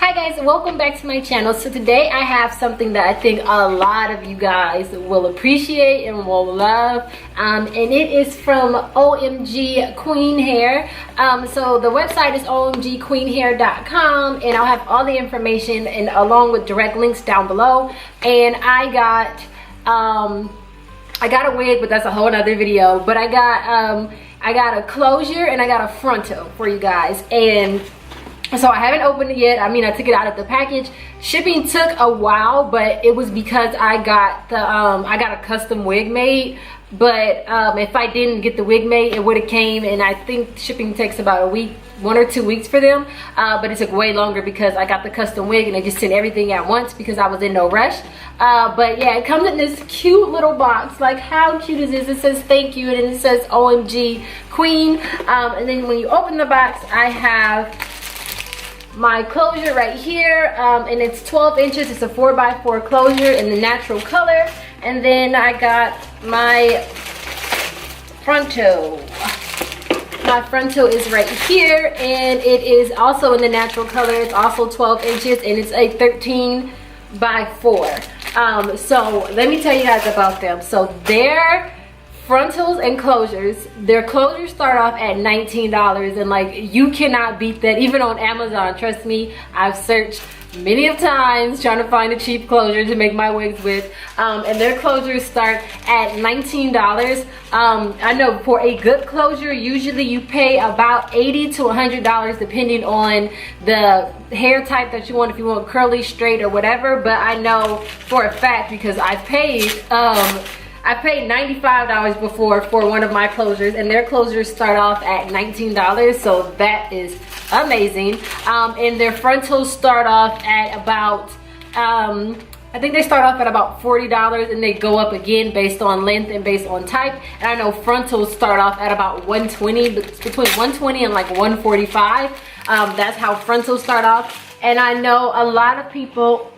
Hi guys, welcome back to my channel. So today I have something that I think a lot of you guys will appreciate and will love, and it is from OMG Queen Hair. So the website is omgqueenhair.com, and I'll have all the information and along with direct links down below. And I got a wig, but that's a whole nother video. But I got a closure and I got a frontal for you guys, and so I haven't opened it yet. I mean, I took it out of the package. Shipping took a while, but it was because I got the I got a custom wig made. But if I didn't get the wig made, it would have came, and I think shipping takes about a week, 1 or 2 weeks for them. But it took way longer because I got the custom wig and they just sent everything at once because I was in no rush. But yeah, it comes in this cute little box. Like, how cute is this? It says thank you, and then it says OMG Queen. And then when you open the box, I have my closure right here, and it's 12 inches. It's a 4x4 closure in the natural color. And then I got my frontal. My frontal is right here, and it is also in the natural color. It's also 12 inches, and it's a 13x4. So let me tell you guys about them. So they're frontals and closures. Their closures start off at $19, and like, you cannot beat that even on Amazon. Trust me, I've searched many of times trying to find a cheap closure to make my wigs with, and their closures start at $19. I know for a good closure, usually you pay about $80 to $100 depending on the hair type that you want, if you want curly, straight, or whatever. But I know for a fact because I paid $95 before for one of my closures, and their closures start off at $19, so that is amazing. And their frontals start off at about I think they start off at about $40, and they go up again based on length and based on type. And I know frontals start off at about $120, between $120 and like $145. That's how frontals start off. And I know a lot of people,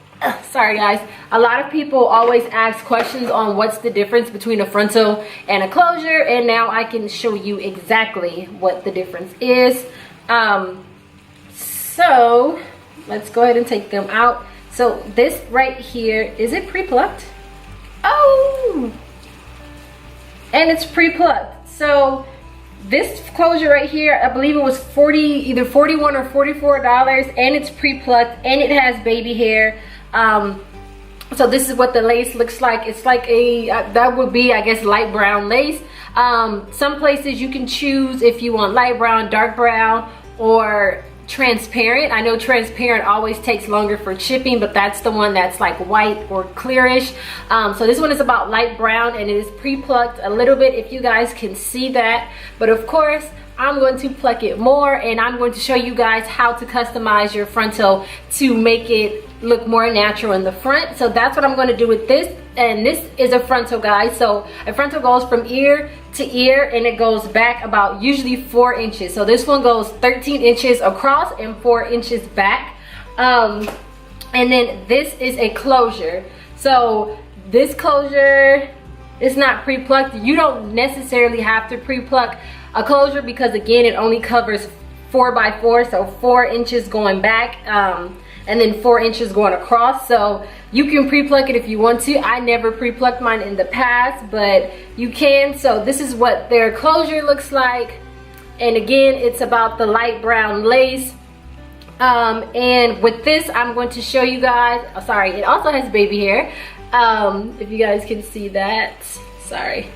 sorry guys, a lot of people always ask questions on what's the difference between a frontal and a closure, and now I can show you exactly what the difference is. So let's go ahead and take them out. So this right here, is it pre-plucked? Oh, and it's pre-plucked. So this closure right here, I believe it was either $41 or $44, and it's pre-plucked, and it has baby hair. So this is what the lace looks like. It's like a that would be, I guess, light brown lace. Some places you can choose if you want light brown, dark brown, or transparent. I know transparent always takes longer for shipping, but that's the one that's like white or clearish. So this one is about light brown, and it is pre-plucked a little bit, if you guys can see that. But of course, I'm going to pluck it more, and I'm going to show you guys how to customize your frontal to make it look more natural in the front. So that's what I'm going to do with this. And this is a frontal, guys. So a frontal goes from ear to ear, and it goes back about usually 4 inches. So this one goes 13 inches across and 4 inches back. And then this is a closure. So this closure is not pre-plucked. You don't necessarily have to pre-pluck a closure because, again, it only covers 4x4, so 4 inches going back, and then 4 inches going across. So you can pre-pluck it if you want to. I never pre-plucked mine in the past, but you can. So this is what their closure looks like, and again, it's about the light brown lace. And with this, I'm going to show you guys, oh, sorry, it also has baby hair, if you guys can see that. Sorry,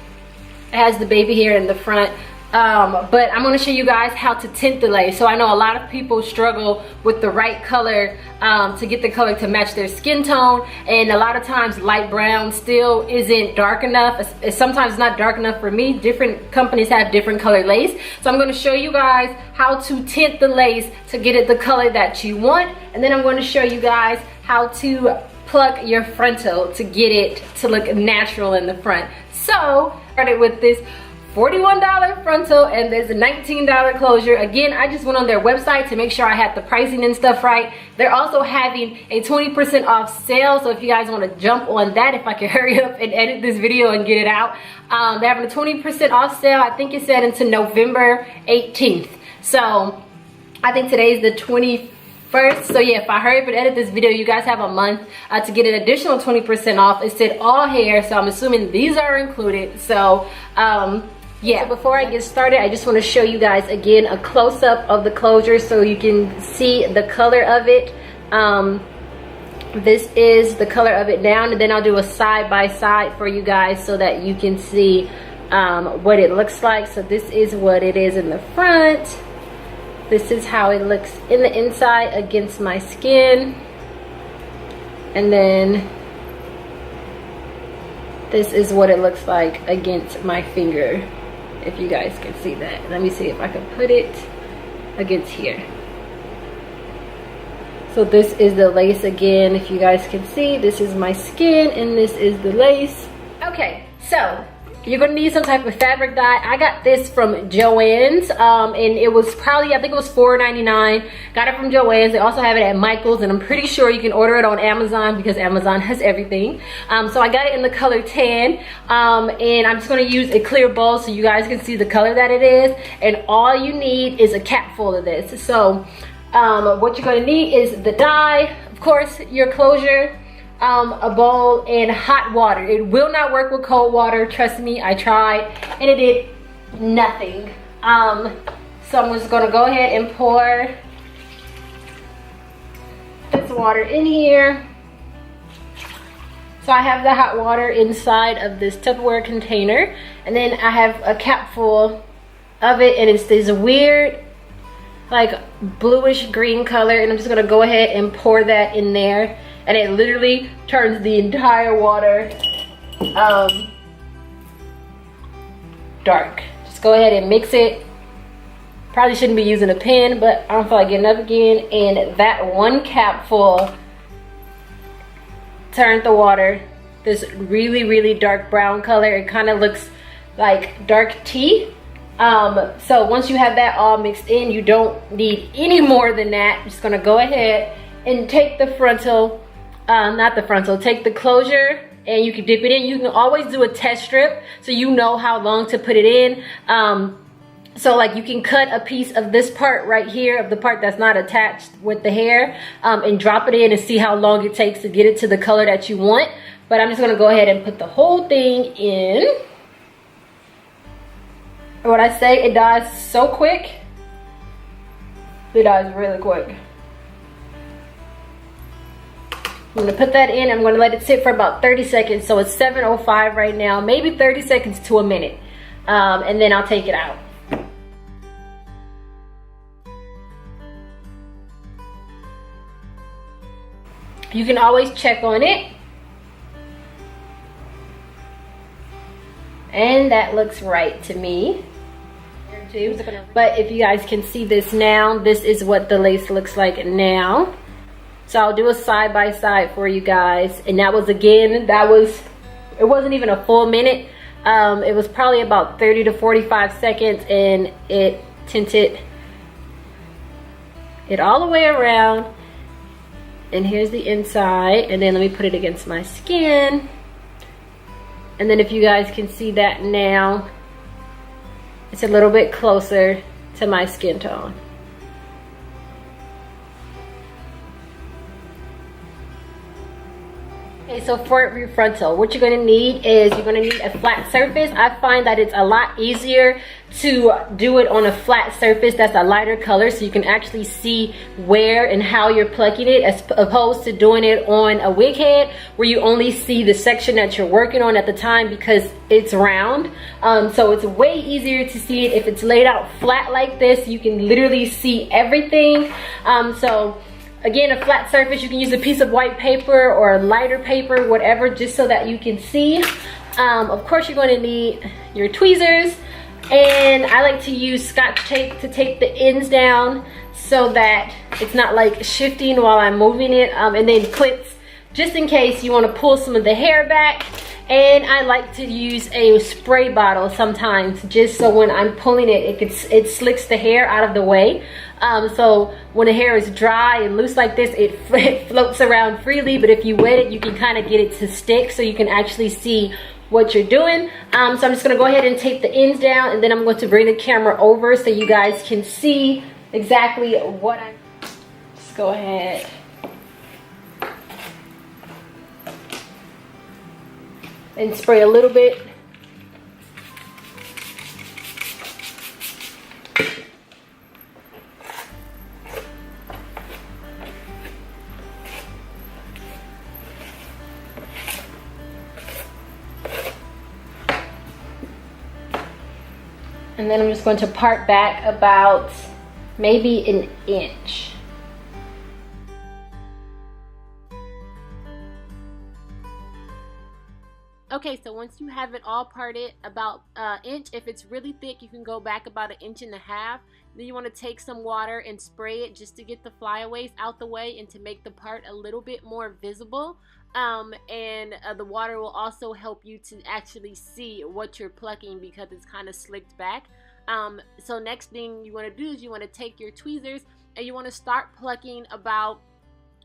it has the baby hair in the front. But I'm going to show you guys how to tint the lace. So I know a lot of people struggle with the right color, to get the color to match their skin tone, and a lot of times light brown still isn't dark enough. It's sometimes not dark enough for me. Different companies have different color lace. So I'm going to show you guys how to tint the lace to get it the color that you want, and then I'm going to show you guys how to pluck your frontal to get it to look natural in the front. So started with this $41 frontal, and there's a $19 closure. Again, I just went on their website to make sure I had the pricing and stuff right. They're also having a 20% off sale, so if you guys want to jump on that, if I can hurry up and edit this video and get it out, they're having a 20% off sale. I think it said into November 18th. So I think today's the 25th. first. So yeah, if I hurry up and edit this video, you guys have a month to get an additional 20% off. It said all hair, so I'm assuming these are included. So yeah, so before I get started, I just want to show you guys again a close-up of the closure so you can see the color of it. This is the color of it now, and then I'll do a side-by-side for you guys so that you can see what it looks like. So this is what it is in the front. This is how it looks in the inside against my skin. And then this is what it looks like against my finger. If you guys can see that. Let me see if I can put it against here. So this is the lace again. If you guys can see, this is my skin and this is the lace. Okay, so you're gonna need some type of fabric dye. I got this from Joann's, and it was probably, I think it was $4.99. Got it from Joann's. They also have it at Michael's, and I'm pretty sure you can order it on Amazon because Amazon has everything. So I got it in the color tan, and I'm just gonna use a clear bowl so you guys can see the color that it is. And all you need is a cap full of this. So what you're gonna need is the dye, of course, your closure, a bowl, and hot water. It will not work with cold water, trust me, I tried and it did nothing. So I'm just gonna go ahead and pour this water in here. So I have the hot water inside of this Tupperware container, and then I have a cap full of it, and it's this weird like bluish green color, and I'm just gonna go ahead and pour that in there. And it literally turns the entire water dark. Just go ahead and mix it. Probably shouldn't be using a pen, but I don't feel like getting up again. And that one capful turned the water this really, really dark brown color. It kind of looks like dark tea. So once you have that all mixed in, you don't need any more than that. I'm just gonna go ahead and take the frontal, take the closure, and you can dip it in. You can always do a test strip so you know how long to put it in. So like you can cut a piece of this part right here, of the part that's not attached with the hair, and drop it in and see how long it takes to get it to the color that you want. But I'm just gonna go ahead and put the whole thing in. And when I say it dyes so quick, it dyes really quick. I'm gonna put that in. I'm gonna let it sit for about 30 seconds. So it's 7:05 right now, maybe 30 seconds to a minute. And then I'll take it out. You can always check on it. And that looks right to me. But if you guys can see this now, this is what the lace looks like now. So I'll do a side-by-side for you guys. And that was, again, it wasn't even a full minute. It was probably about 30 to 45 seconds, and it tinted it all the way around. And here's the inside. And then let me put it against my skin. And then if you guys can see that now, it's a little bit closer to my skin tone. Okay, so for your frontal, what you're gonna need is you're gonna need a flat surface. I find that it's a lot easier to do it on a flat surface that's a lighter color, so you can actually see where and how you're plucking it, as opposed to doing it on a wig head where you only see the section that you're working on at the time because it's round. So it's way easier to see it if it's laid out flat like this. You can literally see everything. So again, a flat surface, you can use a piece of white paper or a lighter paper, whatever, just so that you can see. Of course, you're going to need your tweezers, and I like to use Scotch tape to tape the ends down so that it's not like shifting while I'm moving it, and then clips just in case you want to pull some of the hair back. And I like to use a spray bottle sometimes, just so when I'm pulling it, it slicks the hair out of the way. So when the hair is dry and loose like this, it floats around freely, but if you wet it, you can kind of get it to stick so you can actually see what you're doing. So I'm just gonna go ahead and tape the ends down, and then I'm going to bring the camera over so you guys can see exactly what I'm. go ahead and spray a little bit. And then I'm just going to part back about maybe an inch. Okay, so once you have it all parted about an inch, if it's really thick, you can go back about 1.5 inches. Then you want to take some water and spray it just to get the flyaways out the way and to make the part a little bit more visible. The water will also help you to actually see what you're plucking because it's kind of slicked back. So next thing you want to do is you want to take your tweezers and you want to start plucking about,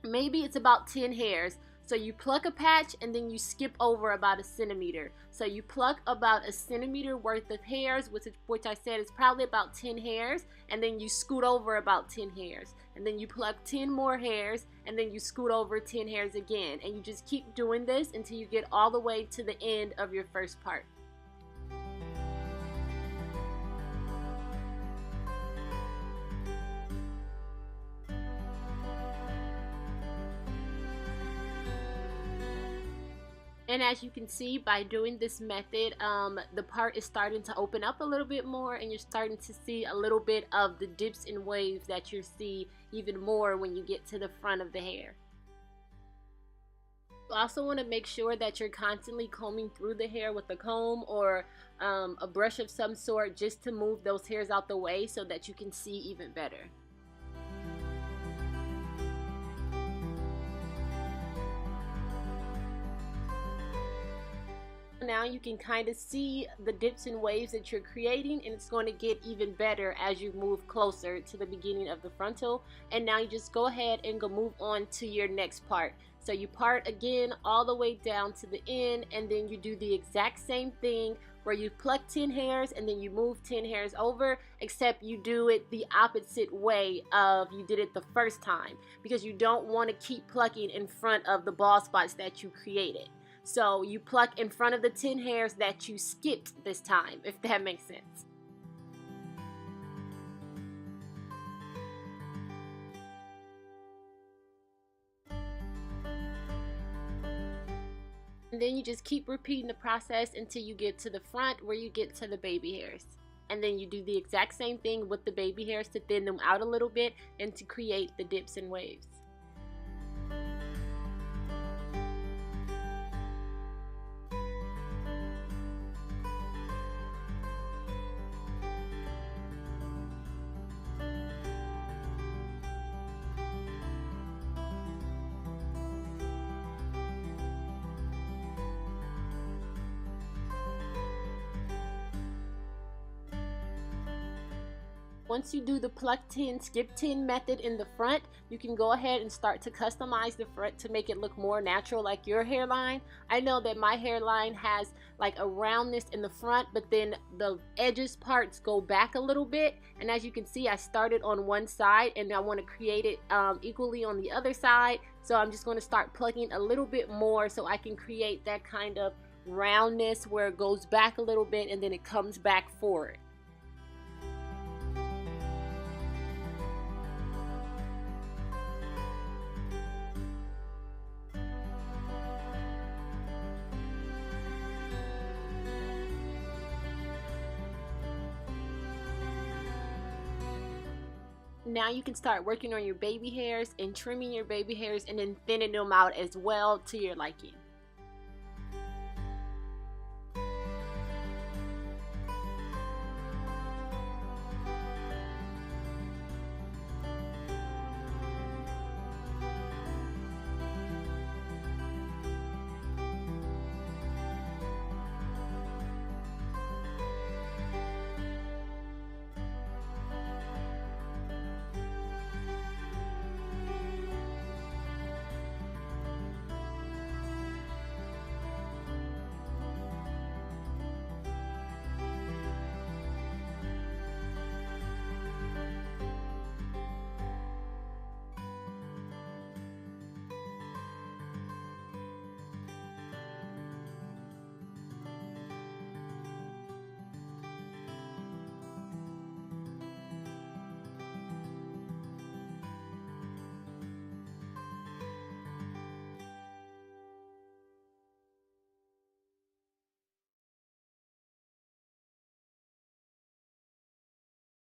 maybe it's about 10 hairs. So you pluck a patch and then you skip over about 1 centimeter. So you pluck about 1 centimeter worth of hairs, which I said is probably about 10 hairs, and then you scoot over about 10 hairs. And then you pluck 10 more hairs, and then you scoot over 10 hairs again. And you just keep doing this until you get all the way to the end of your first part. And as you can see, by doing this method, the part is starting to open up a little bit more, and you're starting to see a little bit of the dips and waves that you'll see even more when you get to the front of the hair. You also want to make sure that you're constantly combing through the hair with a comb or a brush of some sort, just to move those hairs out the way so that you can see even better. Now you can kind of see the dips and waves that you're creating, and it's going to get even better as you move closer to the beginning of the frontal. And now you just go ahead and move on to your next part. So you part again all the way down to the end, and then you do the exact same thing where you pluck 10 hairs and then you move 10 hairs over, except you do it the opposite way of you did it the first time, because you don't want to keep plucking in front of the bald spots that you created. So you pluck in front of the 10 hairs that you skipped this time, if that makes sense. And then you just keep repeating the process until you get to the front where you get to the baby hairs. And then you do the exact same thing with the baby hairs to thin them out a little bit and to create the dips and waves. Once you do the pluck 10, skip 10 method in the front, you can go ahead and start to customize the front to make it look more natural like your hairline. I know that my hairline has like a roundness in the front, but then the edges parts go back a little bit. And as you can see, I started on one side and I want to create it equally on the other side. So I'm just going to start plucking a little bit more so I can create that kind of roundness where it goes back a little bit and then it comes back forward. Now you can start working on your baby hairs and trimming your baby hairs and then thinning them out as well to your liking.